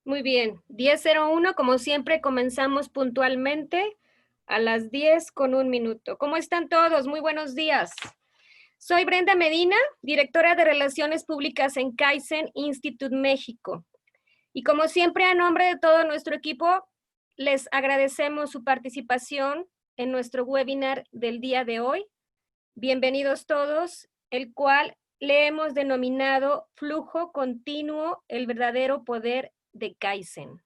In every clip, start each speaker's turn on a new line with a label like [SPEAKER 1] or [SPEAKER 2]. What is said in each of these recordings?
[SPEAKER 1] Muy bien, 10:01, como siempre, comenzamos puntualmente a las 10:01. ¿Cómo están todos? Muy buenos días. Soy Brenda Medina, directora de Relaciones Públicas en Kaizen Institute México. Y como siempre, a nombre de todo nuestro equipo, les agradecemos su participación en nuestro webinar del día de hoy. Bienvenidos todos, el cual le hemos denominado Flujo Continuo, el verdadero poder de Kaizen.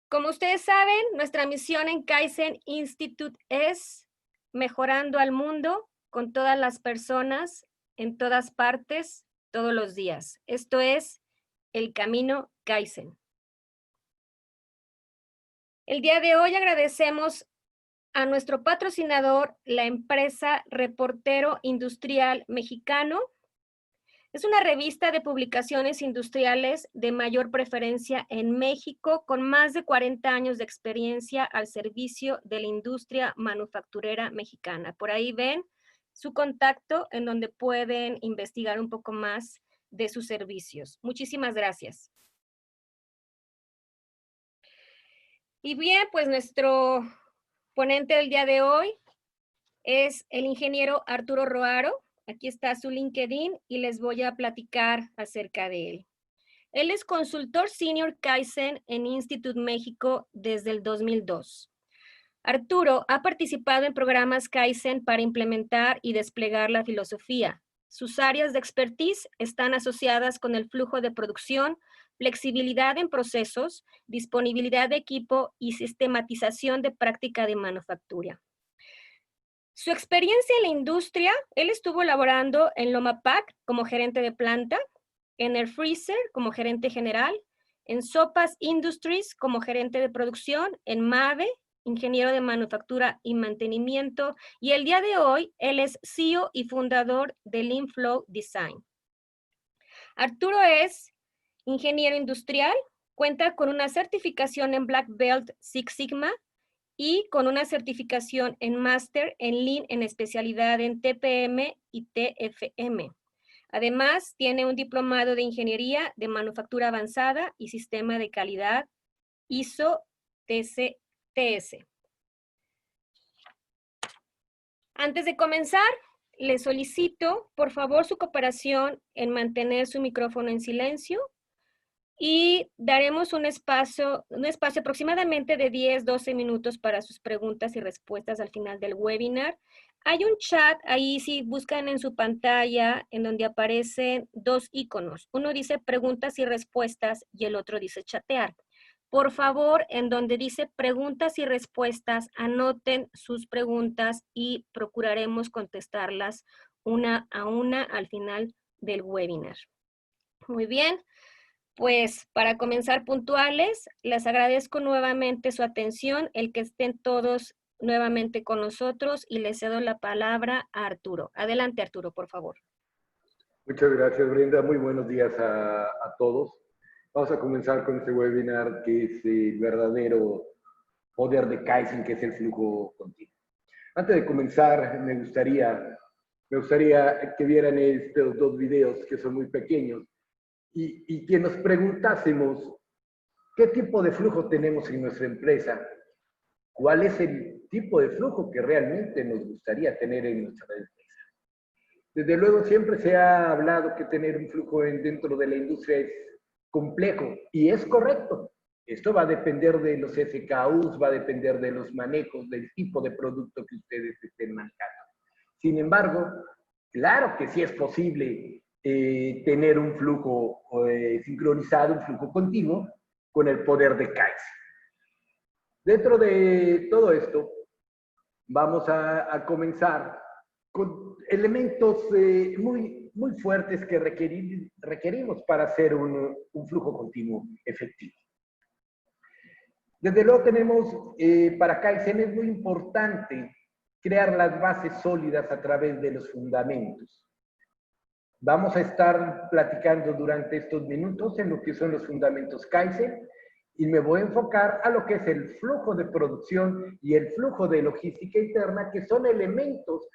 [SPEAKER 1] Como ustedes saben, nuestra misión en Kaizen Institute es mejorando al mundo con todas las personas, en todas partes, todos los días. Esto es el camino Kaizen. El día de hoy agradecemos a nuestro patrocinador, la empresa Reportero Industrial Mexicano. Es una revista de publicaciones industriales de mayor preferencia en México, con más de 40 años de experiencia al servicio de la industria manufacturera mexicana. Por ahí ven su contacto en donde pueden investigar un poco más de sus servicios. Muchísimas gracias. Y bien, pues nuestro ponente del día de hoy es el ingeniero Arturo Roaro. Aquí está su LinkedIn y les voy a platicar acerca de él. Él es consultor senior Kaizen en Institute México desde el 2002. Arturo ha participado en programas Kaizen para implementar y desplegar la filosofía. Sus áreas de expertise están asociadas con el flujo de producción, flexibilidad en procesos, disponibilidad de equipo y sistematización de práctica de manufactura. Su experiencia en la industria, él estuvo laborando en Lomapac como gerente de planta, en Air Freezer como gerente general, en Sopas Industries como gerente de producción, en MAVE, ingeniero de manufactura y mantenimiento, y el día de hoy él es CEO y fundador de Lean Flow Design. Arturo es ingeniero industrial, cuenta con una certificación en Black Belt Six Sigma y con una certificación en máster en Lean en especialidad en TPM y TFM. Además, tiene un diplomado de Ingeniería de Manufactura Avanzada y Sistema de Calidad ISO TS. Antes de comenzar, le solicito, por favor, su cooperación en mantener su micrófono en silencio y daremos un espacio aproximadamente de 10-12 minutos para sus preguntas y respuestas al final del webinar. Hay un chat ahí, si buscan en su pantalla, en donde aparecen dos iconos. Uno dice preguntas y respuestas y el otro dice chatear. Por favor, en donde dice preguntas y respuestas, anoten sus preguntas y procuraremos contestarlas una a una al final del webinar. Muy bien. Pues para comenzar puntuales, les agradezco nuevamente su atención, el que estén todos nuevamente con nosotros y les cedo la palabra a Arturo. Adelante, Arturo, por favor.
[SPEAKER 2] Muchas gracias, Brenda. Muy buenos días a todos. Vamos a comenzar con este webinar que es el verdadero poder de Kaizen, que es el flujo continuo. Antes de comenzar, me gustaría que vieran estos dos videos que son muy pequeños y que nos preguntásemos qué tipo de flujo tenemos en nuestra empresa, cuál es el tipo de flujo que realmente nos gustaría tener en nuestra empresa. Desde luego siempre se ha hablado que tener un flujo dentro de la industria es complejo y es correcto. Esto va a depender de los SKUs, va a depender de los manejos, del tipo de producto que ustedes estén manejando. Sin embargo, claro que sí es posible tener un flujo sincronizado, un flujo continuo con el poder de Kaizen. Dentro de todo esto, vamos a comenzar con elementos muy fuertes que requerimos para hacer un flujo continuo efectivo. Desde luego tenemos, para Kaizen es muy importante crear las bases sólidas a través de los fundamentos. Vamos a estar platicando durante estos minutos en lo que son los fundamentos Kaizen y me voy a enfocar a lo que es el flujo de producción y el flujo de logística interna, que son elementos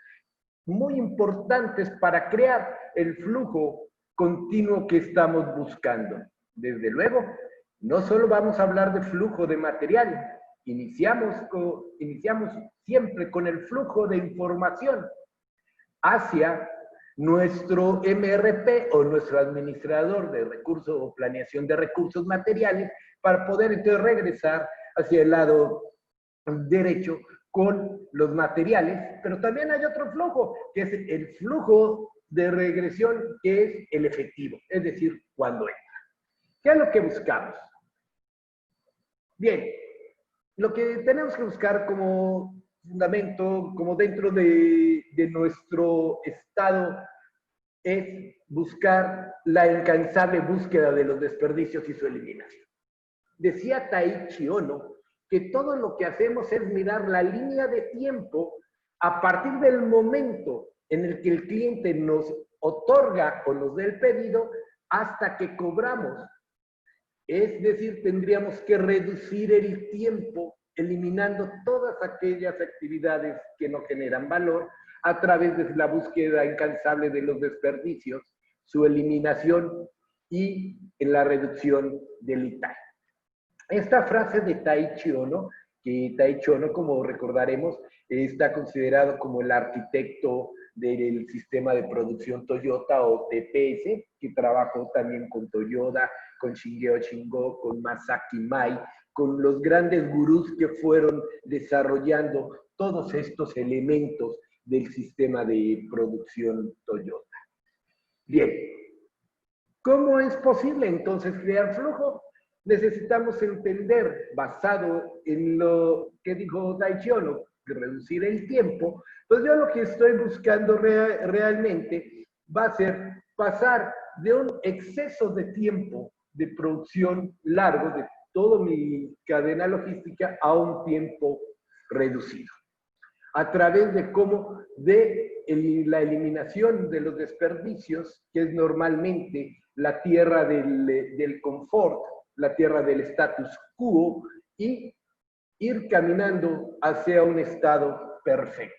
[SPEAKER 2] muy importantes para crear el flujo continuo que estamos buscando. Desde luego, no solo vamos a hablar de flujo de material, iniciamos siempre con el flujo de información hacia nuestro MRP o nuestro administrador de recursos o planeación de recursos materiales para poder entonces regresar hacia el lado derecho con los materiales, pero también hay otro flujo, que es el flujo de regresión, que es el efectivo, es decir, cuando entra. ¿Qué es lo que buscamos? Bien, lo que tenemos que buscar como fundamento, como dentro de nuestro estado, es buscar la incansable búsqueda de los desperdicios y su eliminación. Decía Taiichi Ohno que todo lo que hacemos es mirar la línea de tiempo a partir del momento en el que el cliente nos otorga o nos dé el pedido hasta que cobramos. Es decir, tendríamos que reducir el tiempo eliminando todas aquellas actividades que no generan valor a través de la búsqueda incansable de los desperdicios, su eliminación y en la reducción del ITAI. Esta frase de Taiichi Ohno, que Taiichi Ohno, como recordaremos, está considerado como el arquitecto del sistema de producción Toyota o TPS, que trabajó también con Toyota, con Shingeo Shingo, con Masaki Mai, con los grandes gurús que fueron desarrollando todos estos elementos del sistema de producción Toyota. Bien, ¿cómo es posible entonces crear flujo? Necesitamos entender, basado en lo que dijo Taiichi Ohno, reducir el tiempo, pues yo lo que estoy buscando realmente va a ser pasar de un exceso de tiempo de producción largo de toda mi cadena logística a un tiempo reducido. A través de cómo de la eliminación de los desperdicios, que es normalmente la tierra del confort, la tierra del status quo, y ir caminando hacia un estado perfecto.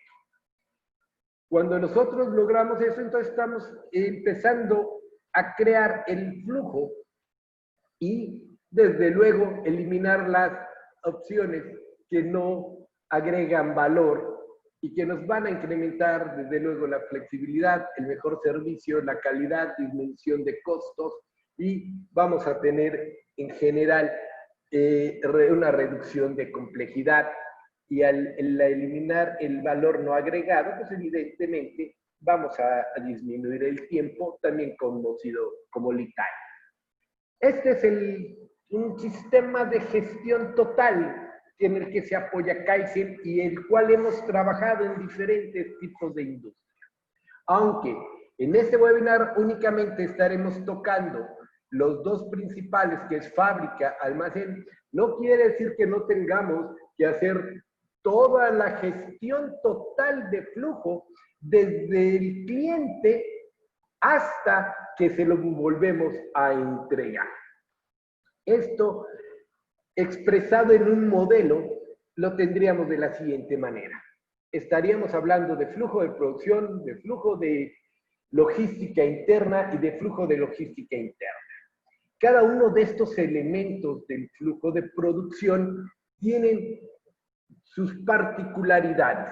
[SPEAKER 2] Cuando nosotros logramos eso, entonces estamos empezando a crear el flujo y, desde luego, eliminar las opciones que no agregan valor y que nos van a incrementar, desde luego, la flexibilidad, el mejor servicio, la calidad, disminución de costos, y vamos a tener en general una reducción de complejidad, y al eliminar el valor no agregado, pues evidentemente vamos a disminuir el tiempo, también conocido como lead time. Este es un sistema de gestión total en el que se apoya Kaizen y el cual hemos trabajado en diferentes tipos de industria. Aunque en este webinar únicamente estaremos tocando los dos principales, que es fábrica, almacén, no quiere decir que no tengamos que hacer toda la gestión total de flujo desde el cliente hasta que se lo volvemos a entregar. Esto, expresado en un modelo, lo tendríamos de la siguiente manera. Estaríamos hablando de flujo de producción, de flujo de logística interna y de flujo de logística interna. Cada uno de estos elementos del flujo de producción tienen sus particularidades,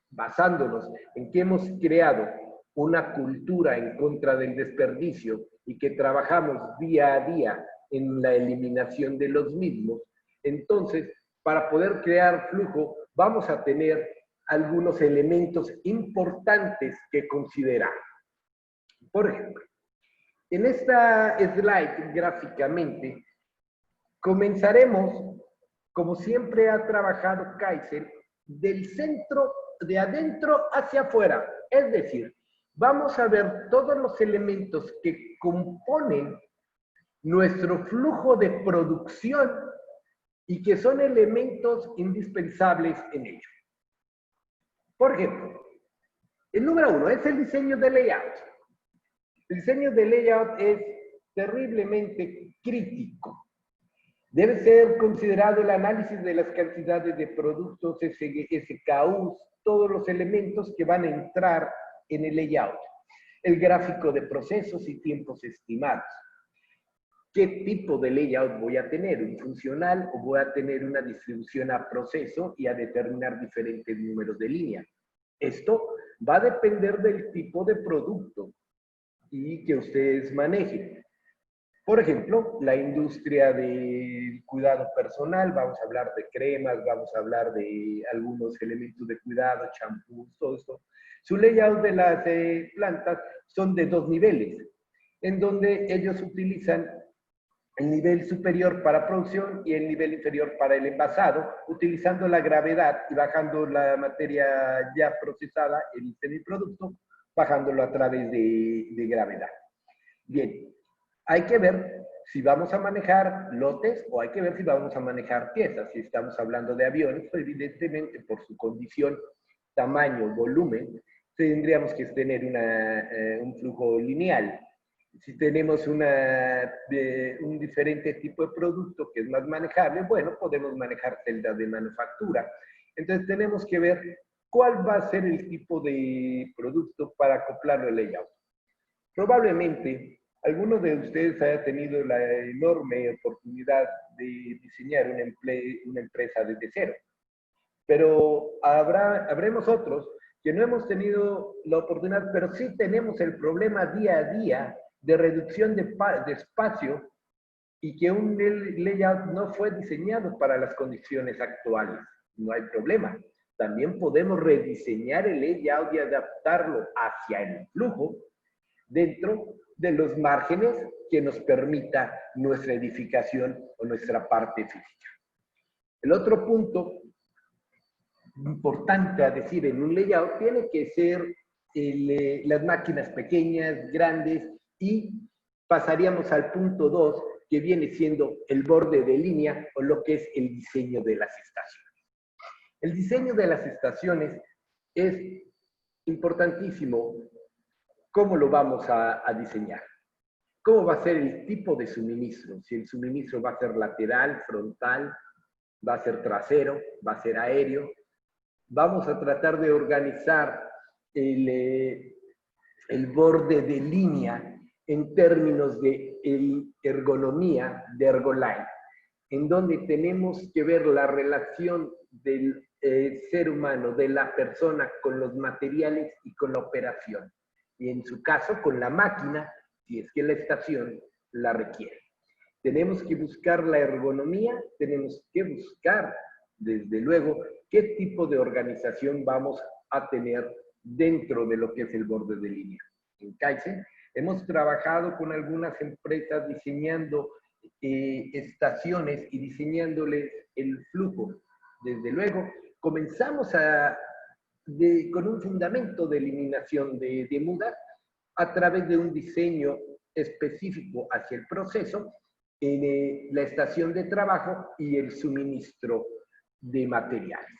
[SPEAKER 2] basándonos en que hemos creado una cultura en contra del desperdicio y que trabajamos día a día en la eliminación de los mismos. Entonces, para poder crear flujo, vamos a tener algunos elementos importantes que considerar. Por ejemplo, en esta slide, gráficamente, comenzaremos, como siempre ha trabajado Kaizen, del centro, de adentro hacia afuera. Es decir, vamos a ver todos los elementos que componen nuestro flujo de producción y que son elementos indispensables en ello. Por ejemplo, el número 1 es el diseño de layout. El diseño de layout es terriblemente crítico. Debe ser considerado el análisis de las cantidades de productos, SKUs, todos los elementos que van a entrar en el layout. el gráfico de procesos y tiempos estimados. ¿Qué tipo de layout voy a tener? ¿Un funcional o voy a tener una distribución a proceso y a determinar diferentes números de línea? Esto va a depender del tipo de producto y que ustedes manejen. Por ejemplo, la industria del cuidado personal, vamos a hablar de cremas, vamos a hablar de algunos elementos de cuidado, champús, todo esto. Su layout de las plantas son de 2 niveles, en donde ellos utilizan el nivel superior para producción y el nivel inferior para el envasado, utilizando la gravedad y bajando la materia ya procesada, el semiproducto, bajándolo a través de gravedad. Bien, hay que ver si vamos a manejar lotes o hay que ver si vamos a manejar piezas. Si estamos hablando de aviones, pues evidentemente por su condición, tamaño, volumen, tendríamos que tener un flujo lineal. Si tenemos un diferente tipo de producto que es más manejable, bueno, podemos manejar celdas de manufactura. Entonces tenemos que ver cuál va a ser el tipo de producto para acoplarlo al layout. Probablemente alguno de ustedes haya tenido la enorme oportunidad de diseñar una empresa desde cero, pero habremos otros que no hemos tenido la oportunidad, pero sí tenemos el problema día a día de reducción de espacio y que un layout no fue diseñado para las condiciones actuales. No hay problema. También podemos rediseñar el layout y adaptarlo hacia el flujo dentro de los márgenes que nos permita nuestra edificación o nuestra parte física. El otro punto importante a decir en un layout tiene que ser las máquinas pequeñas, grandes, y pasaríamos al punto 2, que viene siendo el borde de línea o lo que es el diseño de las estaciones. El diseño de las estaciones es importantísimo. ¿Cómo lo vamos a diseñar? ¿Cómo va a ser el tipo de suministro? Si el suministro va a ser lateral, frontal, va a ser trasero, va a ser aéreo. Vamos a tratar de organizar el borde de línea en términos de ergonomía, de Ergoline, en donde tenemos que ver la relación del ser humano, de la persona con los materiales y con la operación. Y en su caso con la máquina, si es que la estación la requiere. Tenemos que buscar la ergonomía, tenemos que buscar, desde luego, qué tipo de organización vamos a tener dentro de lo que es el borde de línea. En Kaizen hemos trabajado con algunas empresas diseñando estaciones y diseñándoles el flujo. Desde luego, comenzamos con un fundamento de eliminación de mudas a través de un diseño específico hacia el proceso, en la estación de trabajo y el suministro de materiales.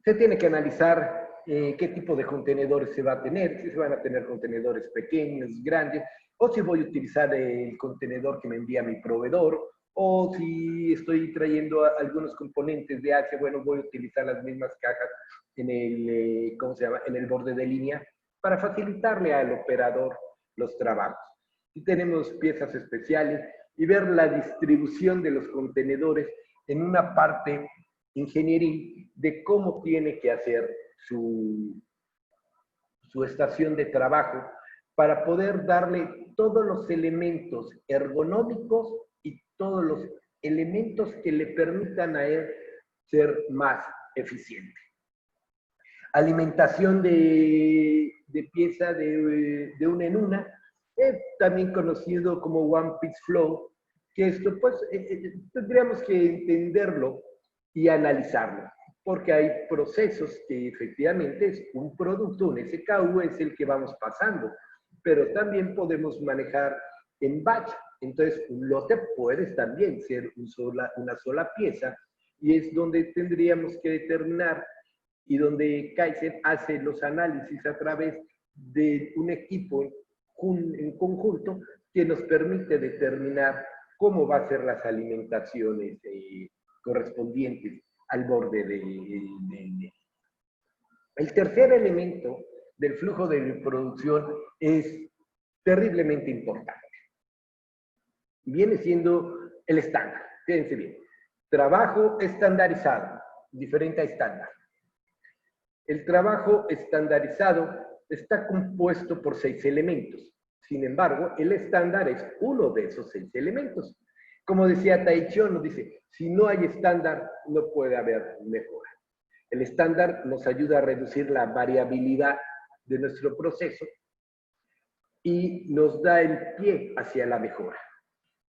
[SPEAKER 2] Se tiene que analizar qué tipo de contenedores se va a tener, si se van a tener contenedores pequeños, grandes, o si voy a utilizar el contenedor que me envía mi proveedor, o si estoy trayendo algunos componentes de Asia, bueno, voy a utilizar las mismas cajas en el, ¿cómo se llama?, en el borde de línea para facilitarle al operador los trabajos. Si tenemos piezas especiales y ver la distribución de los contenedores en una parte ingenieril de cómo tiene que hacer su estación de trabajo para poder darle todos los elementos ergonómicos y todos los elementos que le permitan a él ser más eficiente. Alimentación de pieza de una en una, también conocido como One Piece Flow, que esto pues tendríamos que entenderlo y analizarlo, porque hay procesos que efectivamente es un producto, un SKU es el que vamos pasando, pero también podemos manejar en batch. Entonces, un lote puede también ser una sola pieza, y es donde tendríamos que determinar y donde Kaizen hace los análisis a través de un equipo en conjunto que nos permite determinar cómo va a ser las alimentaciones correspondientes al borde del. El tercer elemento del flujo de producción es terriblemente importante. Viene siendo el estándar. Fíjense bien. Trabajo estandarizado, diferente a estándar. El trabajo estandarizado está compuesto por 6 elementos. Sin embargo, el estándar es uno de esos 6 elementos. Como decía Tai Chi, nos dice, si no hay estándar, no puede haber mejora. El estándar nos ayuda a reducir la variabilidad de nuestro proceso y nos da el pie hacia la mejora.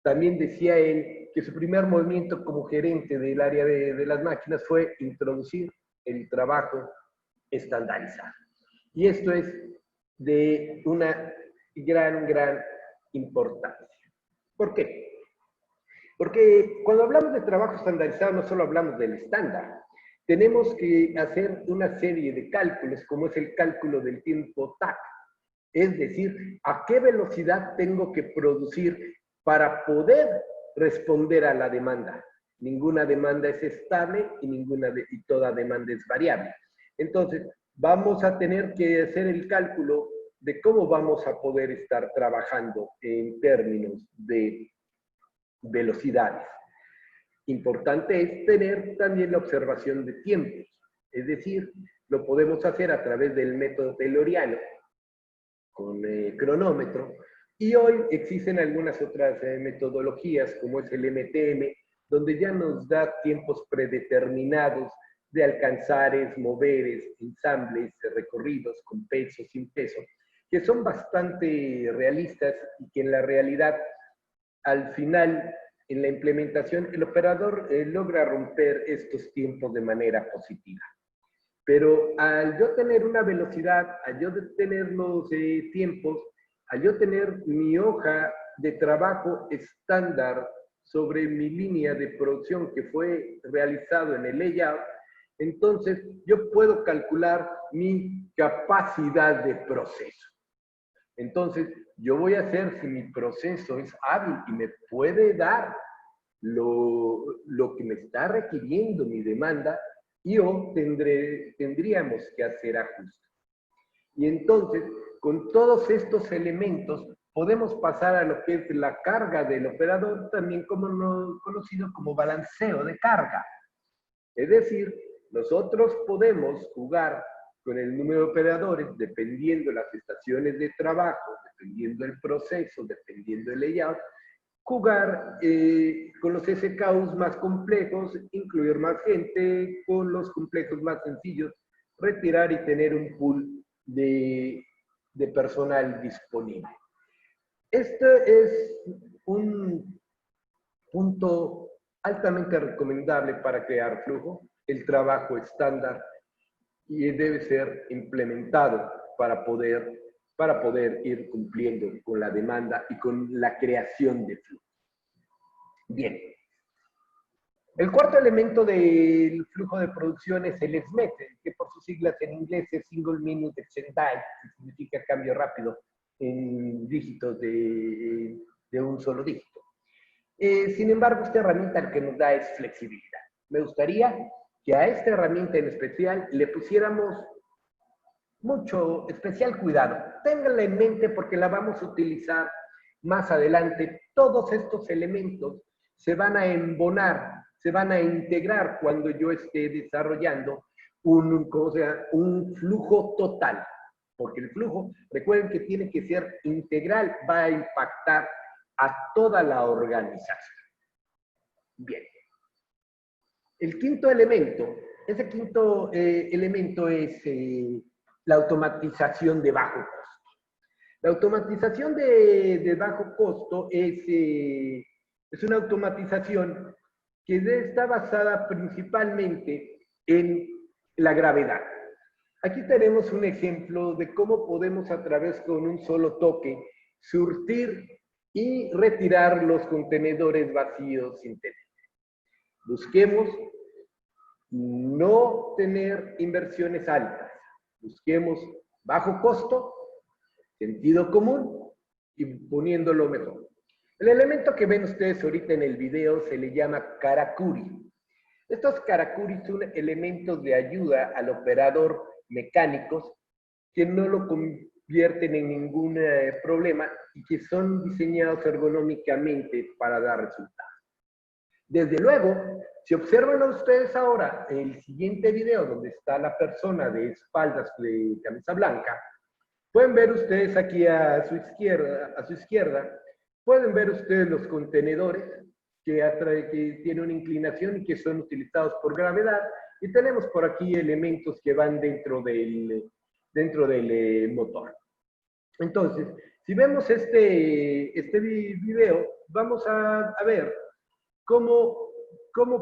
[SPEAKER 2] También decía él que su primer movimiento como gerente del área de las máquinas fue introducir el trabajo estandarizado. Y esto es de una gran importancia. ¿Por qué? Porque cuando hablamos de trabajo estandarizado no solo hablamos del estándar. Tenemos que hacer una serie de cálculos, como es el cálculo del tiempo TAC. Es decir, a qué velocidad tengo que producir para poder responder a la demanda. Ninguna demanda es estable y toda demanda es variable. Entonces, vamos a tener que hacer el cálculo de cómo vamos a poder estar trabajando en términos de velocidades. Importante es tener también la observación de tiempos. Es decir, lo podemos hacer a través del método tayloriano, con cronómetro, y hoy existen algunas otras metodologías, como es el MTM, donde ya nos da tiempos predeterminados de alcanzares, moveres, ensambles, recorridos con peso, sin peso, que son bastante realistas y que en la realidad, al final, en la implementación, el operador logra romper estos tiempos de manera positiva. Pero al yo tener una velocidad, al yo tener los tiempos, al yo tener mi hoja de trabajo estándar sobre mi línea de producción que fue realizado en el layout, entonces yo puedo calcular mi capacidad de proceso. Entonces, yo voy a hacer si mi proceso es hábil y me puede dar lo que me está requiriendo mi demanda, yo tendríamos que hacer ajustes. Y entonces, con todos estos elementos, podemos pasar a lo que es la carga del operador, también conocido como balanceo de carga. Es decir, nosotros podemos jugar con el número de operadores dependiendo de las estaciones de trabajo, dependiendo del proceso, dependiendo del layout, jugar con los SKUs más complejos, incluir más gente, con los complejos más sencillos, retirar y tener un pool de personal disponible. Este es un punto altamente recomendable para crear flujo, el trabajo estándar, y debe ser implementado para poder ir cumpliendo con la demanda y con la creación de flujo. Bien. El cuarto elemento del flujo de producción es el SMET, que por sus siglas en inglés es Single Minute Exchange, que significa cambio rápido en dígitos de un solo dígito. Sin embargo, esta herramienta lo que nos da es flexibilidad. Me gustaría que a esta herramienta en especial le pusiéramos mucho especial cuidado. Ténganla en mente porque la vamos a utilizar más adelante. Todos estos elementos se van a embonar, se van a integrar cuando yo esté desarrollando un flujo total. Porque el flujo, recuerden que tiene que ser integral, va a impactar a toda la organización. Bien. El quinto elemento, ese quinto elemento es la automatización de bajo costo. La automatización de bajo costo es una automatización que está basada principalmente en la gravedad. Aquí tenemos un ejemplo de cómo podemos a través con un solo toque surtir y retirar los contenedores vacíos sin tener. Busquemos no tener inversiones altas. Busquemos bajo costo, sentido común y poniéndolo mejor. El elemento que ven ustedes ahorita en el video se le llama karakuri. Estos karakuri son elementos de ayuda al operador mecánicos que no lo convierten en ningún problema y que son diseñados ergonómicamente para dar resultados. Desde luego, si observan ustedes ahora el siguiente video donde está la persona de espaldas de camisa blanca, pueden ver ustedes aquí a su izquierda, pueden ver ustedes los contenedores que tienen una inclinación y que son utilizados por gravedad, y tenemos por aquí elementos que van dentro del motor. Entonces, si vemos este video, vamos a ver cómo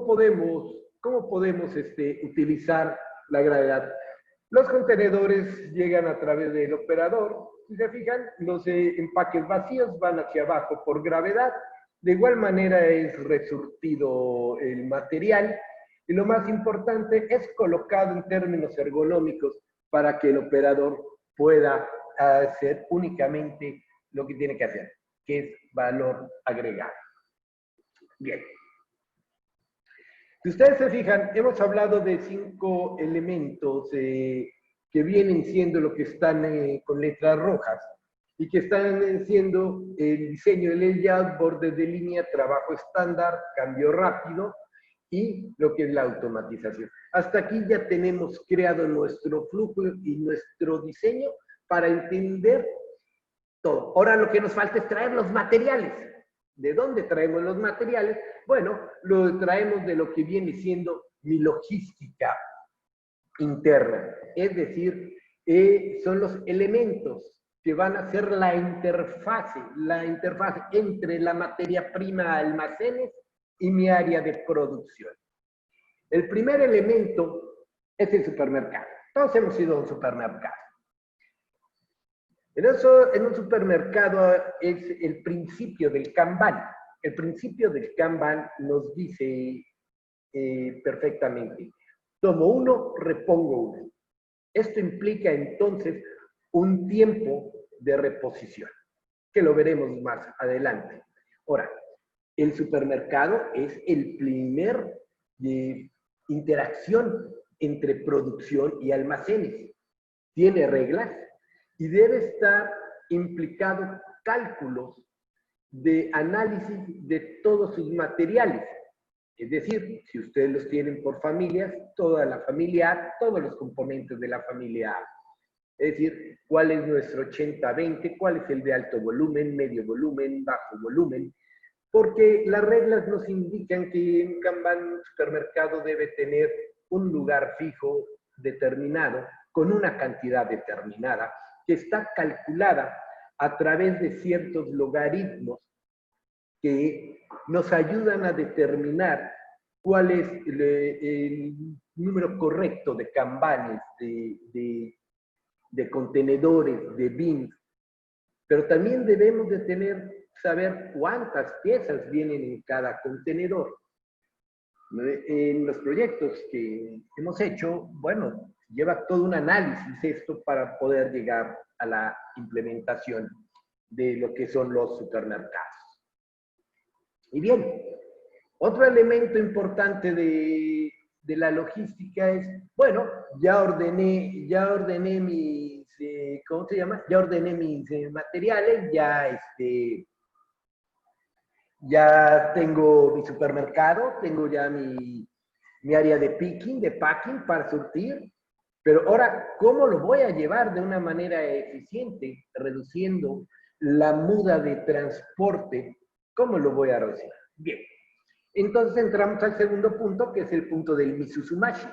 [SPEAKER 2] podemos utilizar la gravedad. Los contenedores llegan a través del operador. Si se fijan, los empaques vacíos van hacia abajo por gravedad. De igual manera es resurtido el material. Y lo más importante es colocado en términos ergonómicos para que el operador pueda hacer únicamente lo que tiene que hacer, que es valor agregado. Bien. Si ustedes se fijan, hemos hablado de 5 elementos que vienen siendo lo que están con letras rojas y que están siendo el diseño del layout, bordes de línea, trabajo estándar, cambio rápido y lo que es la automatización. Hasta aquí ya tenemos creado nuestro flujo y nuestro diseño para entender todo. Ahora lo que nos falta es traer los materiales. ¿De dónde traemos los materiales? Bueno, lo traemos de lo que viene siendo mi logística interna. Es decir, son los elementos que van a ser la interfaz entre la materia prima almacenes y mi área de producción. El primer elemento es el supermercado. Todos hemos ido a un supermercado. En un supermercado es el principio del Kanban. El principio del Kanban nos dice perfectamente, tomo uno, repongo uno. Esto implica entonces un tiempo de reposición, que lo veremos más adelante. Ahora, el supermercado es el primer interacción entre producción y almacenes. Tiene reglas y debe estar implicado cálculos de análisis de todos sus materiales. Es decir, si ustedes los tienen por familias, toda la familia A, todos los componentes de la familia A. Es decir, cuál es nuestro 80-20, cuál es el de alto volumen, medio volumen, bajo volumen, porque las reglas nos indican que un Kanban supermercado debe tener un lugar fijo determinado, con una cantidad determinada, que está calculada a través de ciertos logaritmos que nos ayudan a determinar cuál es el número correcto de kanbanes, de contenedores, de bins, pero también debemos de saber cuántas piezas vienen en cada contenedor. En los proyectos que hemos hecho, bueno, lleva todo un análisis esto para poder llegar a la implementación de lo que son los supermercados. Y bien, otro elemento importante de la logística es, bueno, ya ordené mis, ¿cómo se llama? Ya ordené mis materiales, ya tengo mi supermercado, tengo ya mi área de picking, de packing para surtir, pero ahora, ¿cómo lo voy a llevar de una manera eficiente, reduciendo la muda de transporte? ¿Cómo lo voy a reducir? Bien, entonces entramos al segundo punto, que es el punto del Misuzumashi.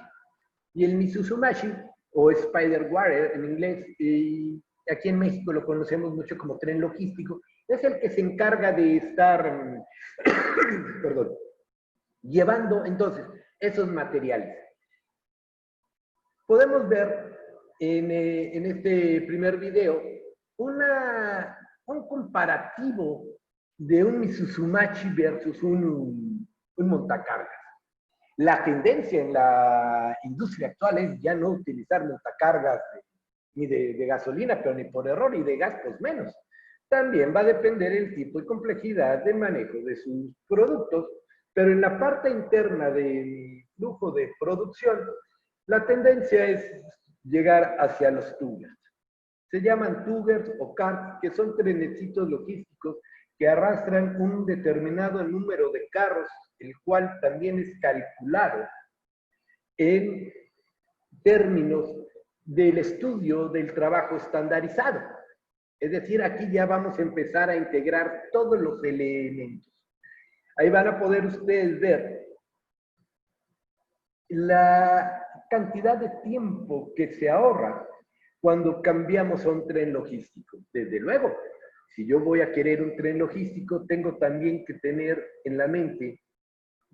[SPEAKER 2] Y el Misuzumashi, o Spider Wire en inglés, y aquí en México lo conocemos mucho como tren logístico, es el que se encarga de estar, perdón, llevando entonces esos materiales. Podemos ver en este primer video un comparativo de un Misuzumachi versus un montacargas. La tendencia en la industria actual es ya no utilizar montacargas ni de gasolina, pero ni por error, y de gas, pues menos. También va a depender el tipo y complejidad de manejo de sus productos, pero en la parte interna del flujo de producción, la tendencia es llegar hacia los tubos. Se llaman tuggers o carts, que son trenecitos logísticos que arrastran un determinado número de carros, el cual también es calculado en términos del estudio del trabajo estandarizado. Es decir, aquí ya vamos a empezar a integrar todos los elementos. Ahí van a poder ustedes ver la cantidad de tiempo que se ahorra cuando cambiamos a un tren logístico. Desde luego, si yo voy a querer un tren logístico, tengo también que tener en la mente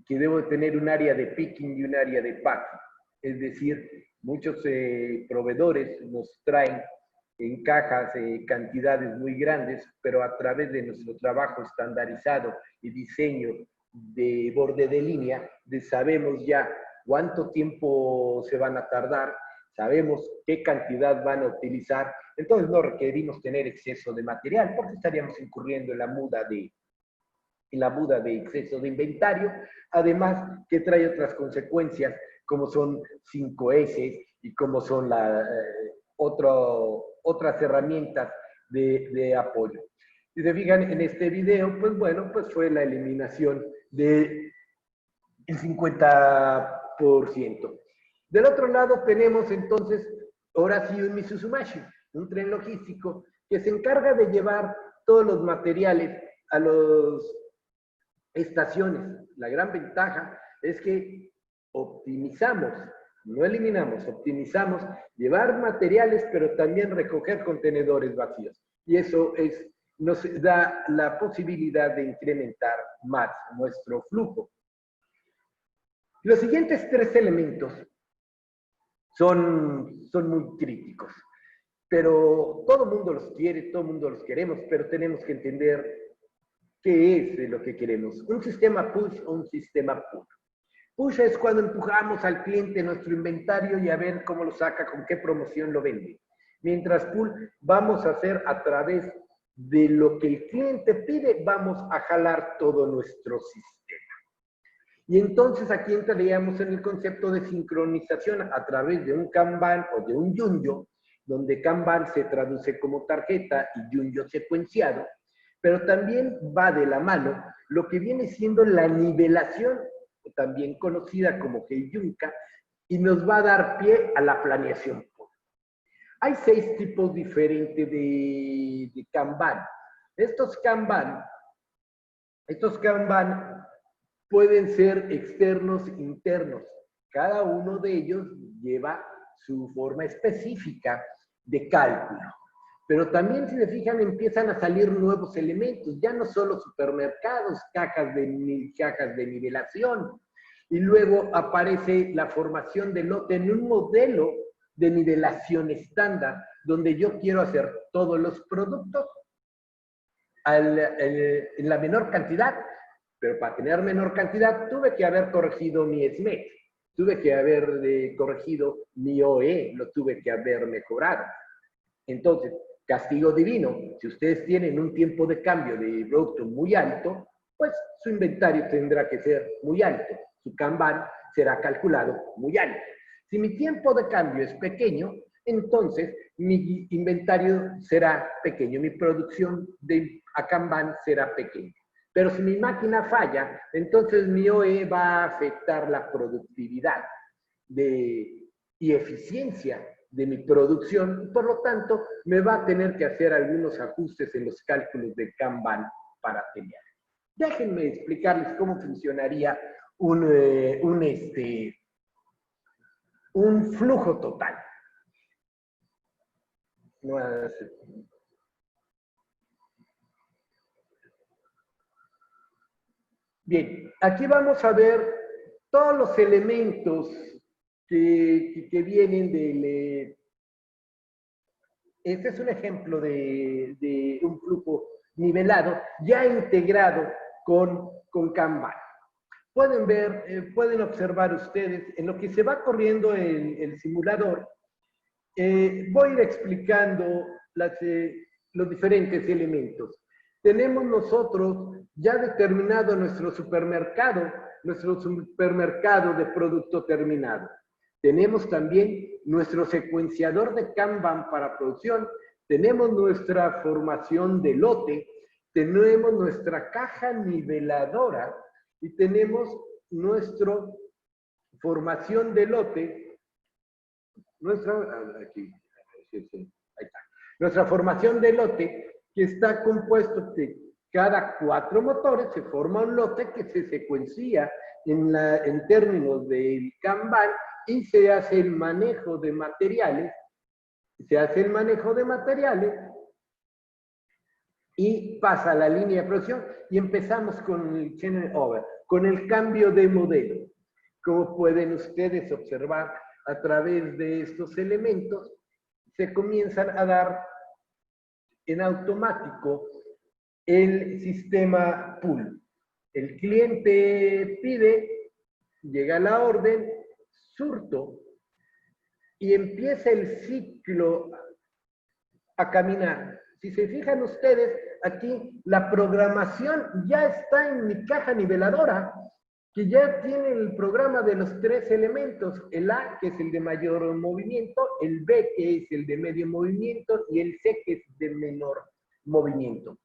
[SPEAKER 2] que debo tener un área de picking y un área de packing. Es decir, muchos proveedores nos traen en cajas cantidades muy grandes, pero a través de nuestro trabajo estandarizado y diseño de borde de línea, sabemos ya cuánto tiempo se van a tardar, sabemos qué cantidad van a utilizar, entonces no requerimos tener exceso de material porque estaríamos incurriendo en la muda de exceso de inventario, además que trae otras consecuencias como son 5S y como son otras herramientas de apoyo. Si se fijan en este video, pues bueno, pues fue la eliminación del 50%. Del otro lado tenemos entonces, ahora sí, un Mitsubishi, un tren logístico que se encarga de llevar todos los materiales a las estaciones. La gran ventaja es que optimizamos, no eliminamos, optimizamos, llevar materiales, pero también recoger contenedores vacíos. Y eso nos da la posibilidad de incrementar más nuestro flujo. Los siguientes tres elementos son muy críticos, pero todo el mundo los quiere, todo el mundo los queremos, pero tenemos que entender qué es lo que queremos. Un sistema push o un sistema pull. Push es cuando empujamos al cliente nuestro inventario y a ver cómo lo saca, con qué promoción lo vende. Mientras pull, vamos a hacer a través de lo que el cliente pide, vamos a jalar todo nuestro sistema. Y entonces aquí entraríamos en el concepto de sincronización a través de un Kanban o de un Yunjo, donde Kanban se traduce como tarjeta y Yunjo secuenciado, pero también va de la mano lo que viene siendo la nivelación, también conocida como Heijunka, y nos va a dar pie a la planeación. Hay 6 tipos diferentes de Kanban. Estos Kanban pueden ser externos, internos. Cada uno de ellos lleva su forma específica de cálculo. Pero también, si se fijan, empiezan a salir nuevos elementos, ya no solo supermercados, cajas de nivelación. Y luego aparece la formación de lote en un modelo de nivelación estándar, donde yo quiero hacer todos los productos en la menor cantidad. Pero para tener menor cantidad, tuve que haber corregido mi SMET, tuve que haber corregido mi OE, lo tuve que haber mejorado. Entonces, castigo divino, si ustedes tienen un tiempo de cambio de producto muy alto, pues su inventario tendrá que ser muy alto, su Kanban será calculado muy alto. Si mi tiempo de cambio es pequeño, entonces mi inventario será pequeño, mi producción a Kanban será pequeña. Pero si mi máquina falla, entonces mi OE va a afectar la productividad y eficiencia de mi producción, por lo tanto, me va a tener que hacer algunos ajustes en los cálculos de Kanban para tener. Déjenme explicarles cómo funcionaría un flujo total. Bien, aquí vamos a ver todos los elementos que vienen del... Este es un ejemplo de un flujo nivelado ya integrado con Kanban. Pueden ver, pueden observar ustedes en lo que se va corriendo el simulador. Voy a ir explicando los diferentes elementos. Tenemos nosotros ya determinado nuestro supermercado de producto terminado. Tenemos también nuestro secuenciador de Kanban para producción, tenemos nuestra formación de lote, tenemos nuestra caja niveladora y tenemos nuestra formación de lote, aquí, ahí está, nuestra formación de lote que está compuesto de cada 4 motores, se forma un lote que se secuencia en términos del Kanban y se hace el manejo de materiales, y pasa a la línea de producción y empezamos con el changeover, con el cambio de modelo. Como pueden ustedes observar a través de estos elementos, se comienzan a dar en automático el sistema pool. El cliente pide, llega la orden, surto, y empieza el ciclo a caminar. Si se fijan ustedes, aquí la programación ya está en mi caja niveladora, que ya tiene el programa de los 3 elementos, el A, que es el de mayor movimiento, el B, que es el de medio movimiento, y el C, que es de menor movimiento.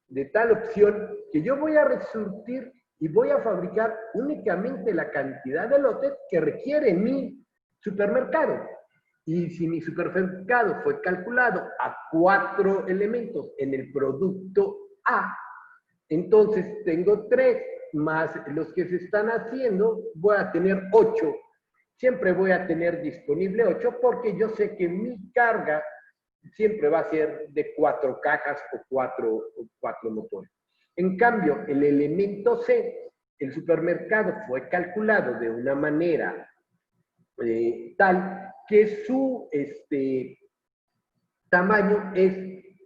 [SPEAKER 2] De tal opción que yo voy a resurtir y voy a fabricar únicamente la cantidad de lotes que requiere mi supermercado. Y si mi supermercado fue calculado a 4 elementos en el producto A, entonces tengo 3 más los que se están haciendo, voy a tener 8. Siempre voy a tener disponible 8 porque yo sé que mi carga siempre va a ser de 4 cajas o 4 motores. En cambio, el elemento C, el supermercado fue calculado de una manera tal que su tamaño es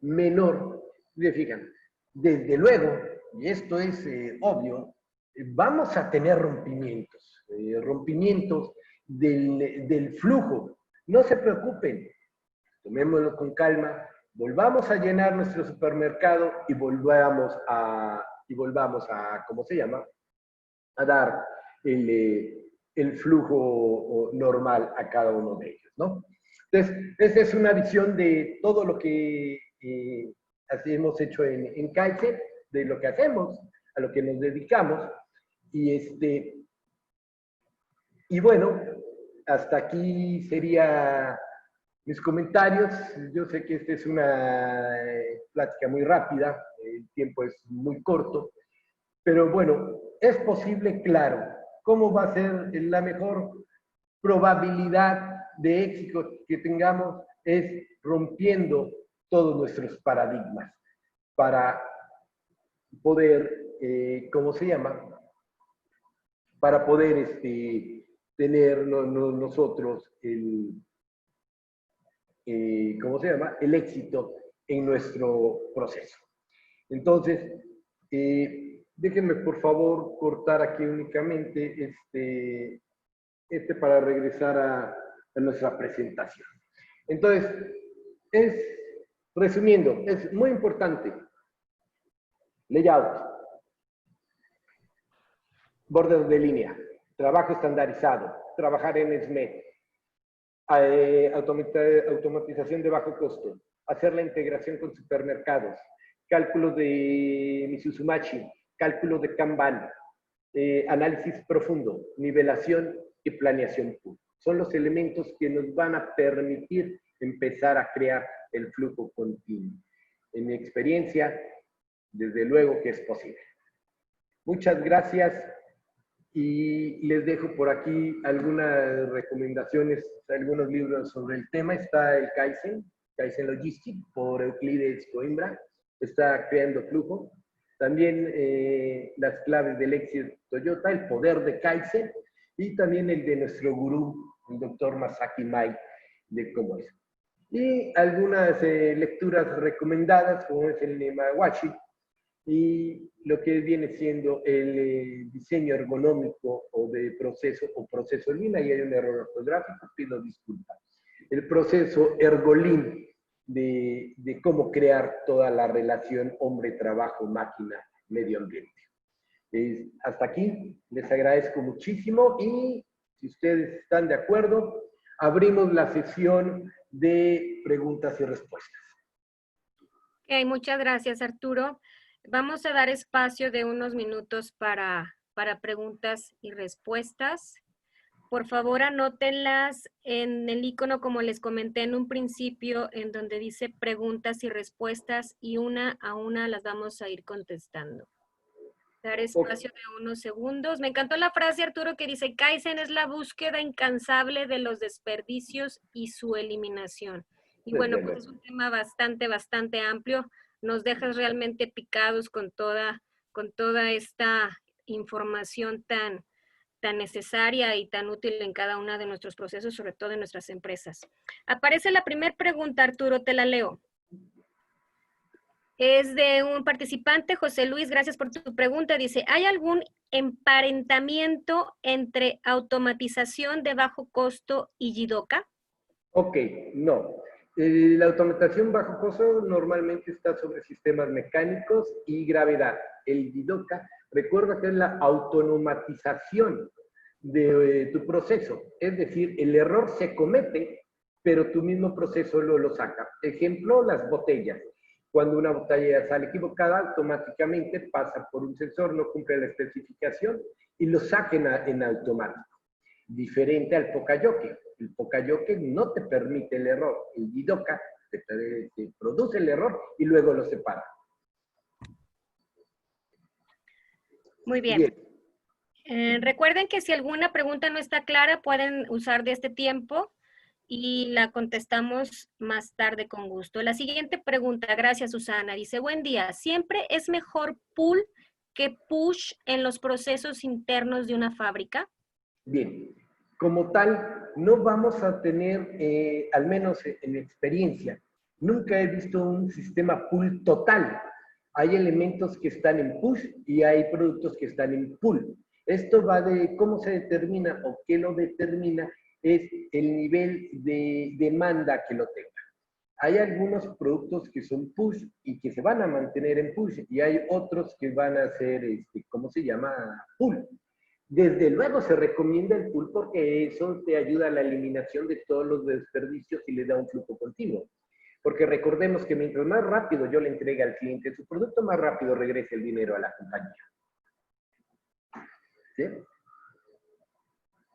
[SPEAKER 2] menor. Se fijan, desde luego, y esto es obvio, vamos a tener rompimientos del flujo. No se preocupen, tomémoslo con calma, volvamos a llenar nuestro supermercado y volvamos a ¿cómo se llama? A dar el flujo normal a cada uno de ellos, ¿no? Entonces, esa es una visión de todo lo que así hemos hecho en Kaizen, de lo que hacemos, a lo que nos dedicamos, y bueno, hasta aquí sería mis comentarios. Yo sé que esta es una plática muy rápida, el tiempo es muy corto, pero bueno, es posible, claro. ¿Cómo va a ser la mejor probabilidad de éxito que tengamos? Es rompiendo todos nuestros paradigmas para poder, ¿cómo se llama? Para poder tener nosotros ¿cómo se llama? El éxito en nuestro proceso. Entonces, déjenme por favor cortar aquí únicamente para regresar a nuestra presentación. Entonces, resumiendo, es muy importante. Layout, bordes de línea, trabajo estandarizado, trabajar en SME, automatización de bajo costo, hacer la integración con supermercados, cálculo de Misuzumachi, cálculo de Kanban, análisis profundo, nivelación y planeación pura. Son los elementos que nos van a permitir empezar a crear el flujo continuo. En mi experiencia, desde luego que es posible. Muchas gracias y les dejo por aquí algunas recomendaciones, algunos libros sobre el tema. Está el Kaizen Logistics por Euclides Coimbra, está Creando Flujo. También las claves del éxito Toyota, el poder de Kaizen, y también el de nuestro gurú, el doctor Masaki Mai, de cómo es. Y algunas lecturas recomendadas, como es el Nemawashi, y lo que viene siendo el diseño ergonómico o de proceso o proceso Lean. Ahí hay un error ortográfico, pido disculpas. El proceso Ergolin de cómo crear toda la relación hombre, trabajo, máquina, medio ambiente. Hasta aquí, les agradezco muchísimo y si ustedes están de acuerdo, abrimos la sesión de preguntas y respuestas.
[SPEAKER 1] Ok, muchas gracias, Arturo. Vamos a dar espacio de unos minutos para preguntas y respuestas. Por favor, anótenlas en el icono, como les comenté en un principio, en donde dice preguntas y respuestas, y una a una las vamos a ir contestando. Dar espacio de unos segundos. Me encantó la frase, Arturo, que dice, Kaizen es la búsqueda incansable de los desperdicios y su eliminación. Y bueno, pues es un tema bastante amplio. Nos dejas realmente picados con toda esta información tan necesaria y tan útil en cada uno de nuestros procesos, sobre todo en nuestras empresas. Aparece la primera pregunta, Arturo, te la leo. Es de un participante, José Luis, gracias por tu pregunta. Dice, ¿hay algún emparentamiento entre automatización de bajo costo y Jidoka?
[SPEAKER 2] Ok, no. La automatización bajo costo normalmente está sobre sistemas mecánicos y gravedad. El Jidoka, recuerda que es la automatización de tu proceso. Es decir, el error se comete, pero tu mismo proceso lo saca. Ejemplo, las botellas. Cuando una botella sale equivocada, automáticamente pasa por un sensor, no cumple la especificación y lo saquen en automático. Diferente al Poka-Yoke. El Poka-Yoke no te permite el error. El Jidoka te produce el error y luego lo separa.
[SPEAKER 1] Muy bien. Recuerden que si alguna pregunta no está clara, pueden usar de este tiempo y la contestamos más tarde con gusto. La siguiente pregunta, gracias Susana, dice, buen día, ¿siempre es mejor pull que push en los procesos internos de una fábrica?
[SPEAKER 2] Bien, como tal, no vamos a tener, al menos en experiencia, nunca he visto un sistema pull total. Hay elementos que están en push y hay productos que están en pull. Esto va de cómo se determina o qué lo determina es el nivel de demanda que lo tenga. Hay algunos productos que son push y que se van a mantener en push y hay otros que van a ser, ¿cómo se llama? Pull. Desde luego se recomienda el pull porque eso te ayuda a la eliminación de todos los desperdicios y le da un flujo continuo. Porque recordemos que mientras más rápido yo le entregue al cliente su producto, más rápido regrese el dinero a la compañía. ¿Sí?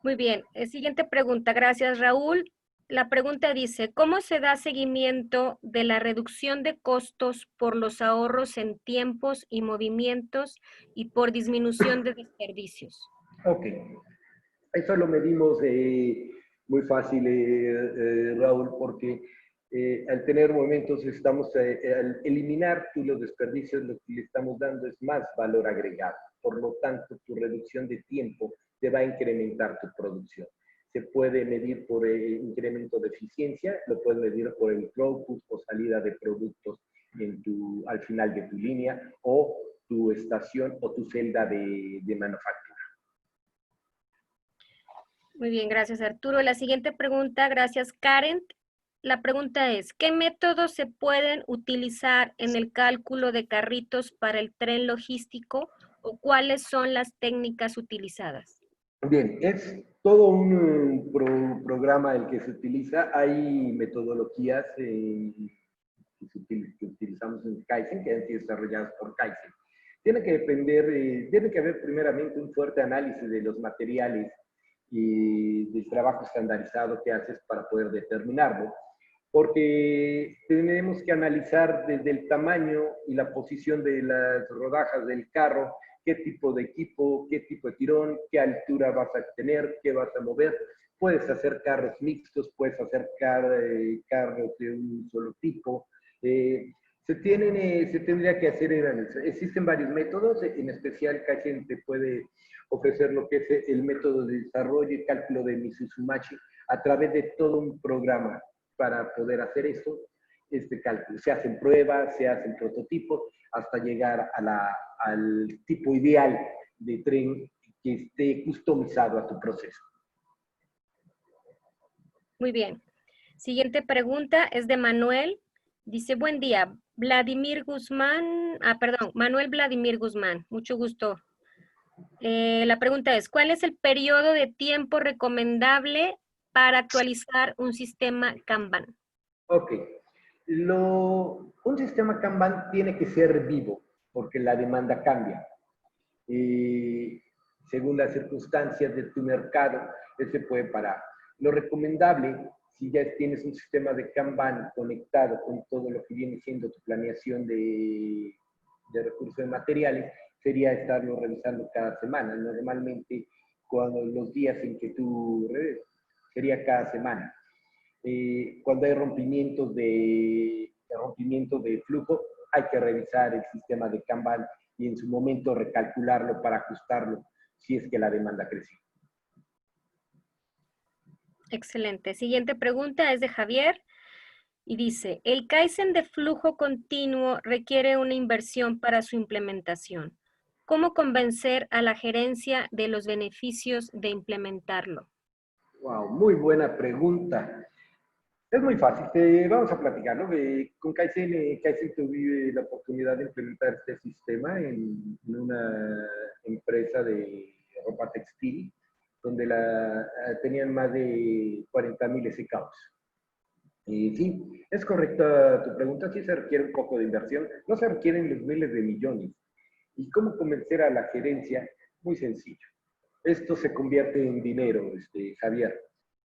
[SPEAKER 1] Muy bien. Siguiente pregunta. Gracias, Raúl. La pregunta dice, ¿cómo se da seguimiento de la reducción de costos por los ahorros en tiempos y movimientos y por disminución de desperdicios?
[SPEAKER 2] Ok. Eso lo medimos muy fácil, Raúl, porque al tener momentos al eliminar tú los desperdicios, lo que le estamos dando es más valor agregado. Por lo tanto, tu reducción de tiempo te va a incrementar tu producción. Se puede medir por incremento de eficiencia, lo puedes medir por el throughput o salida de productos al final de tu línea o tu estación o tu celda de manufactura.
[SPEAKER 1] Muy bien, gracias Arturo. La siguiente pregunta, gracias Karen. La pregunta es, ¿qué métodos se pueden utilizar en el cálculo de carritos para el tren logístico o cuáles son las técnicas utilizadas?
[SPEAKER 2] Bien, es todo un programa el que se utiliza. Hay metodologías que utilizamos en Kaizen, que han sido desarrolladas por Kaizen. Tiene que haber primeramente un fuerte análisis de los materiales y del trabajo estandarizado que haces para poder determinarlo, porque tenemos que analizar desde el tamaño y la posición de las rodajas del carro, qué tipo de equipo, qué tipo de tirón, qué altura vas a tener, qué vas a mover. Puedes hacer carros mixtos, puedes hacer carros de un solo tipo. Se tendría que hacer el análisis. Existen varios métodos, en especial Kaizen te puede ofrecer lo que es el método de desarrollo y cálculo de Misuzumachi a través de todo un programa para poder hacer esto, este cálculo. Se hacen pruebas, se hacen prototipos, hasta llegar al tipo ideal de tren que esté customizado a tu proceso.
[SPEAKER 1] Muy bien. Siguiente pregunta es de Manuel. Dice, buen día, Vladimir Guzmán, Manuel Vladimir Guzmán, mucho gusto. La pregunta es, ¿cuál es el periodo de tiempo recomendable para actualizar un sistema Kanban?
[SPEAKER 2] Ok. Un sistema Kanban tiene que ser vivo, porque la demanda cambia. Según las circunstancias de tu mercado, él se puede parar. Lo recomendable, si ya tienes un sistema de Kanban conectado con todo lo que viene siendo tu planeación de recursos de materiales, sería estarlo revisando cada semana. Normalmente, cuando los días en que tú sería cada semana. Cuando hay rompimientos de flujo, hay que revisar el sistema de Kanban y en su momento recalcularlo para ajustarlo si es que la demanda crece.
[SPEAKER 1] Excelente. Siguiente pregunta es de Javier y dice, ¿el Kaizen de flujo continuo requiere una inversión para su implementación? ¿Cómo convencer a la gerencia de los beneficios de implementarlo?
[SPEAKER 2] Wow, muy buena pregunta. Es muy fácil, vamos a platicar, ¿no? Con Kaizen, Kaizen tuve la oportunidad de implementar este sistema en una empresa de ropa textil, donde tenían más de 40,000 SKUs. Y sí, es correcta tu pregunta, sí se requiere un poco de inversión, no se requieren los miles de millones. ¿Y cómo convencer a la gerencia? Muy sencillo. Esto se convierte en dinero, Javier.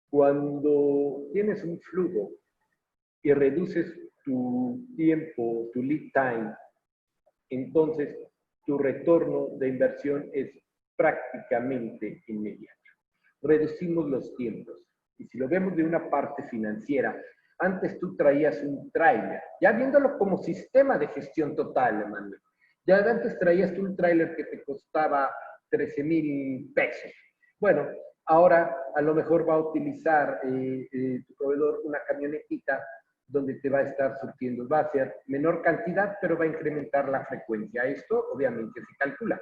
[SPEAKER 2] Cuando tienes un flujo y reduces tu tiempo, tu lead time, entonces tu retorno de inversión es prácticamente inmediato. Reducimos los tiempos. Y si lo vemos de una parte financiera, antes tú traías un tráiler, ya viéndolo como sistema de gestión total, Emanuel. Ya antes traías tú un tráiler que te costaba 13,000 pesos. Bueno, ahora a lo mejor va a utilizar tu proveedor una camionetita donde te va a estar surtiendo. Va a ser menor cantidad, pero va a incrementar la frecuencia. Esto obviamente se calcula.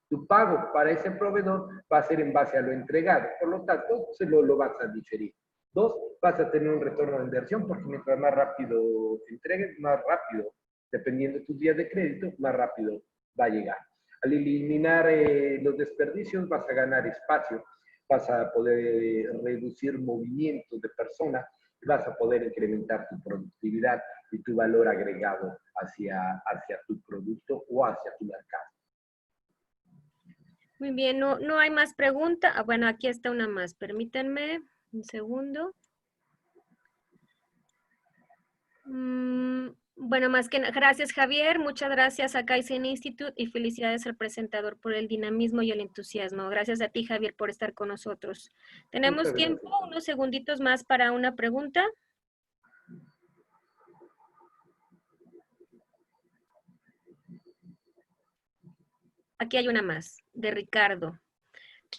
[SPEAKER 2] Tu pago para ese proveedor va a ser en base a lo entregado. Por lo tanto, se lo vas a diferir. Dos, vas a tener un retorno de inversión porque mientras más rápido te entregues, más rápido, dependiendo de tus días de crédito, más rápido va a llegar. Al eliminar los desperdicios, vas a ganar espacio, vas a poder reducir movimientos de personas, vas a poder incrementar tu productividad y tu valor agregado hacia tu producto o hacia tu mercado.
[SPEAKER 1] Muy bien, no hay más preguntas. Bueno, aquí está una más. Permítanme un segundo. Bueno, más que nada, gracias Javier, muchas gracias a Kaizen Institute y felicidades al presentador por el dinamismo y el entusiasmo. Gracias a ti Javier por estar con nosotros. ¿Tenemos tiempo? Unos segunditos más para una pregunta. Aquí hay una más, de Ricardo.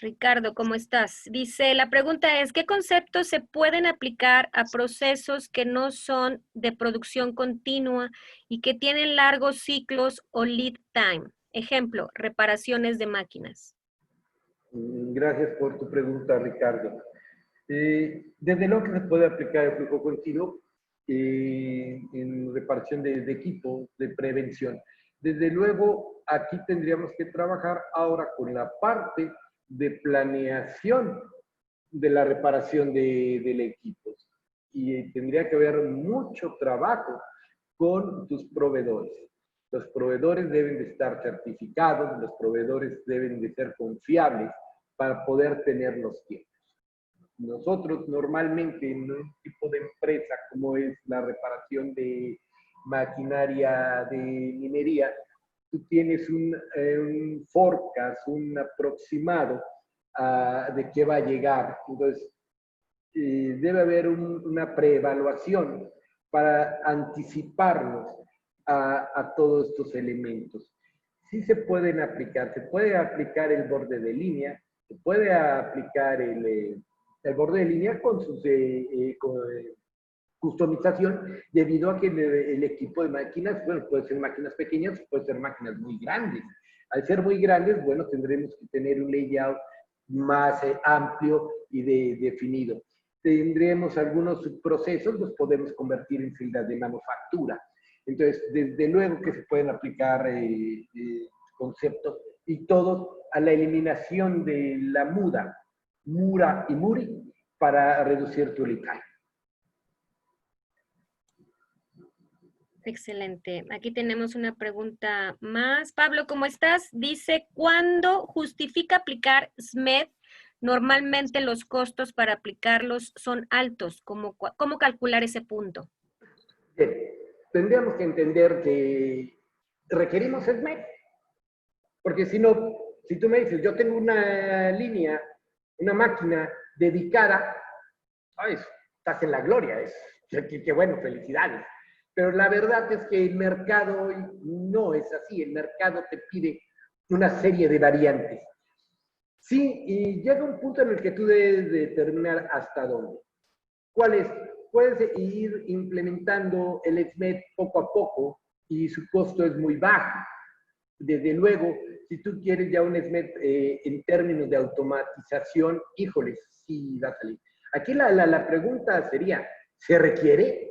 [SPEAKER 1] Ricardo, ¿cómo estás? Dice, la pregunta es, ¿qué conceptos se pueden aplicar a procesos que no son de producción continua y que tienen largos ciclos o lead time? Ejemplo, reparaciones de máquinas.
[SPEAKER 2] Gracias por tu pregunta, Ricardo. Desde luego que se puede aplicar el flujo continuo en reparación de equipos, de prevención. Desde luego, aquí tendríamos que trabajar ahora con la parte de planeación de la reparación del equipo. Y tendría que haber mucho trabajo con tus proveedores. Los proveedores deben de estar certificados, los proveedores deben de ser confiables para poder tener los tiempos. Nosotros normalmente en un tipo de empresa como es la reparación de maquinaria de minería, tú tienes un forecast, un aproximado de qué va a llegar. Entonces, debe haber una preevaluación para anticiparnos a todos estos elementos. Sí se pueden aplicar, se puede aplicar el borde de línea, se puede aplicar el borde de línea con sus customización, debido a que el equipo de máquinas, bueno, puede ser máquinas pequeñas, puede ser máquinas muy grandes. Al ser muy grandes, bueno, tendremos que tener un layout más amplio y definido. Tendremos algunos procesos, los podemos convertir en celdas de manufactura. Entonces, desde luego que se pueden aplicar conceptos y todo a la eliminación de la mura y muri para reducir tu lead time.
[SPEAKER 1] Excelente. Aquí tenemos una pregunta más. Pablo, ¿cómo estás? Dice, ¿cuándo justifica aplicar SMED? Normalmente los costos para aplicarlos son altos. ¿Cómo calcular ese punto?
[SPEAKER 2] Bien, tendríamos que entender que requerimos SMED, porque si no, si tú me dices, yo tengo una línea, una máquina dedicada, ¿sabes? Estás en la gloria, qué bueno, felicidades. Pero la verdad es que el mercado hoy no es así, el mercado te pide una serie de variantes. Sí, y llega un punto en el que tú debes determinar hasta dónde. ¿Cuál es? Puedes ir implementando el SMED poco a poco y su costo es muy bajo. Desde luego, si tú quieres ya un SMED en términos de automatización, híjoles, sí va a salir. Aquí la pregunta sería, ¿se requiere?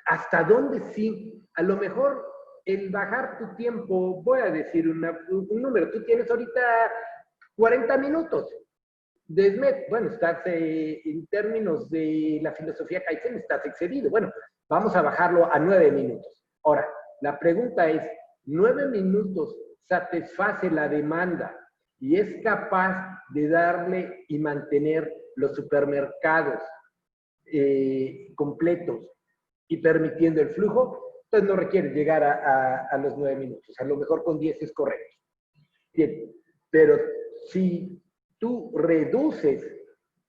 [SPEAKER 2] ¿Hasta dónde sí? A lo mejor el bajar tu tiempo, voy a decir un número, tú tienes ahorita 40 minutos de SMED, bueno, estás en términos de la filosofía Kaizen, estás excedido. Bueno, vamos a bajarlo a 9 minutos. Ahora, la pregunta es, ¿9 minutos satisface la demanda y es capaz de darle y mantener los supermercados completos y permitiendo el flujo? Entonces no requiere llegar a los 9 minutos. A lo mejor con 10 es correcto. Bien, pero si tú reduces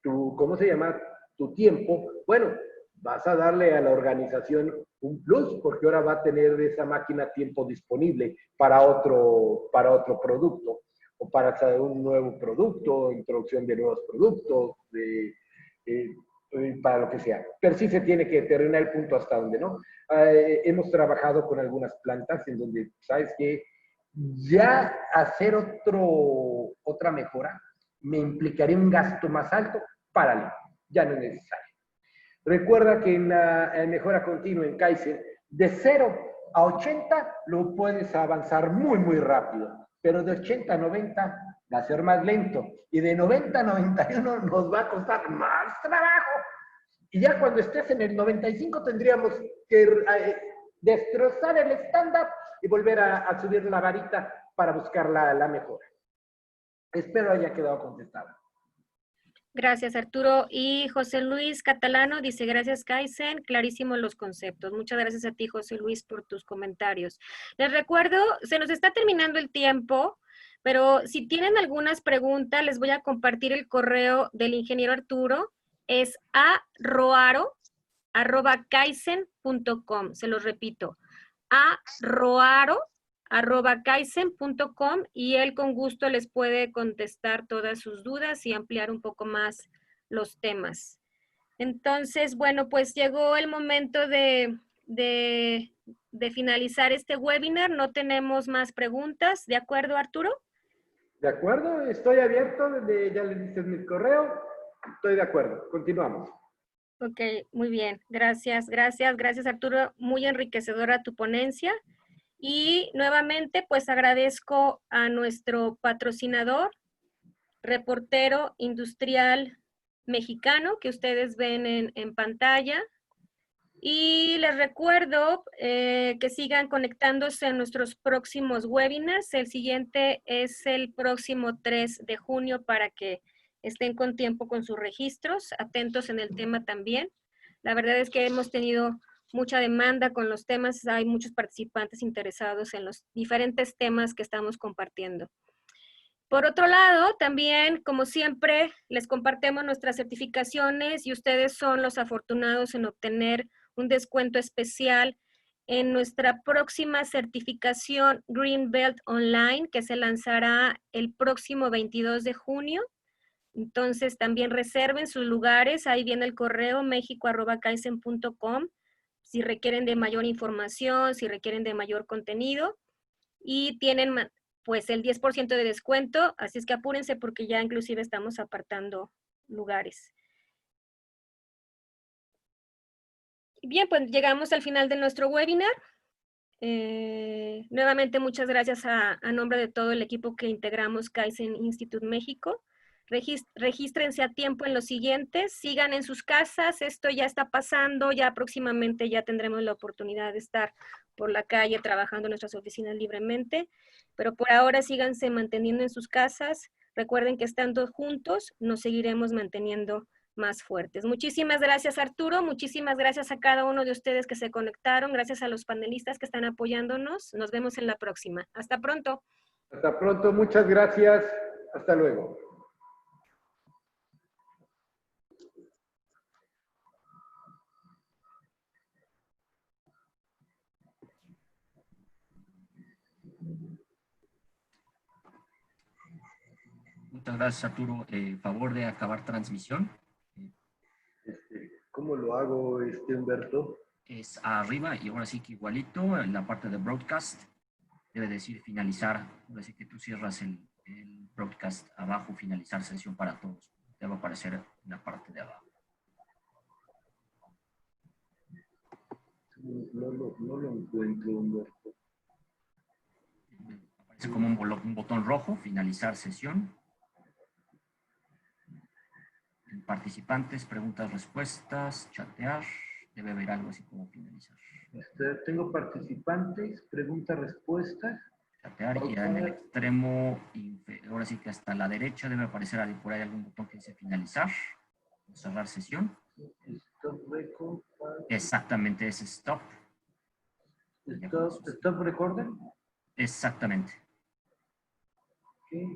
[SPEAKER 2] tu, ¿cómo se llama? Tu tiempo, bueno, vas a darle a la organización un plus, porque ahora va a tener esa máquina tiempo disponible para otro producto, o para hacer un nuevo producto, introducción de nuevos productos, para lo que sea. Pero sí se tiene que determinar el punto hasta donde, ¿no? Hemos trabajado con algunas plantas en donde, ¿sabes qué? Ya hacer otra mejora me implicaría un gasto más alto, párale, ya no es necesario. Recuerda que en la mejora continua en Kaizen, de 0 a 80 lo puedes avanzar muy, muy rápido, pero de 80 a 90 va a ser más lento y de 90 a 91 nos va a costar más trabajo. Y ya cuando estés en el 95 tendríamos que destrozar el estándar y volver a subir la varita para buscar la mejora. Espero haya quedado contestada.
[SPEAKER 1] Gracias, Arturo. Y José Luis Catalano dice, gracias, Kaizen, clarísimos los conceptos. Muchas gracias a ti, José Luis, por tus comentarios. Les recuerdo, se nos está terminando el tiempo, pero si tienen algunas preguntas, les voy a compartir el correo del ingeniero Arturo. Es aroaro@kaizen.com. Se los repito, aroaro@kaizen.com y él con gusto les puede contestar todas sus dudas y ampliar un poco más los temas. Entonces, bueno, pues llegó el momento de finalizar este webinar. No tenemos más preguntas. ¿De acuerdo, Arturo?
[SPEAKER 2] De acuerdo, estoy abierto, ya le diste mi correo, estoy de acuerdo, continuamos.
[SPEAKER 1] Ok, muy bien. Gracias, gracias, gracias, Arturo. Muy enriquecedora tu ponencia. Y nuevamente, pues agradezco a nuestro patrocinador, Reportero Industrial Mexicano, que ustedes ven en pantalla. Y les recuerdo que sigan conectándose a nuestros próximos webinars. El siguiente es el próximo 3 de junio para que estén con tiempo con sus registros, atentos en el tema también. La verdad es que hemos tenido mucha demanda con los temas, hay muchos participantes interesados en los diferentes temas que estamos compartiendo. Por otro lado, también, como siempre, les compartimos nuestras certificaciones y ustedes son los afortunados en obtener un descuento especial en nuestra próxima certificación Green Belt Online, que se lanzará el próximo 22 de junio. Entonces, también reserven sus lugares. Ahí viene el correo mexico@kaizen.com si requieren de mayor información, si requieren de mayor contenido. Y tienen pues el 10% de descuento, así es que apúrense porque ya inclusive estamos apartando lugares. Bien, pues llegamos al final de nuestro webinar. Nuevamente muchas gracias a nombre de todo el equipo que integramos Kaizen Institute México. Regístrense a tiempo en los siguientes, sigan en sus casas, esto ya está pasando, ya próximamente ya tendremos la oportunidad de estar por la calle trabajando en nuestras oficinas libremente, pero por ahora síganse manteniendo en sus casas. Recuerden que estando juntos nos seguiremos manteniendo más fuertes. Muchísimas gracias, Arturo. Muchísimas gracias a cada uno de ustedes que se conectaron. Gracias a los panelistas que están apoyándonos. Nos vemos en la próxima. Hasta pronto.
[SPEAKER 2] Hasta pronto. Muchas gracias. Hasta luego.
[SPEAKER 3] Muchas gracias, Arturo. Favor de acabar transmisión.
[SPEAKER 2] ¿Cómo lo hago, Humberto?
[SPEAKER 3] Es arriba y ahora sí que igualito en la parte de broadcast debe decir finalizar. Ahora sí que tú cierras el broadcast abajo, finalizar sesión para todos. Te va a aparecer en la parte de abajo.
[SPEAKER 2] No lo encuentro, Humberto.
[SPEAKER 3] Aparece como un botón rojo, finalizar sesión. Participantes, preguntas, respuestas, chatear. Debe haber algo así como finalizar.
[SPEAKER 2] Tengo participantes, preguntas, respuestas.
[SPEAKER 3] Chatear y en el extremo, ahora sí que hasta la derecha debe aparecer por ahí algún botón que dice finalizar. Cerrar sesión.
[SPEAKER 2] Stop record.
[SPEAKER 3] Exactamente, es stop.
[SPEAKER 2] Stop recording.
[SPEAKER 3] Exactamente.
[SPEAKER 2] Okay.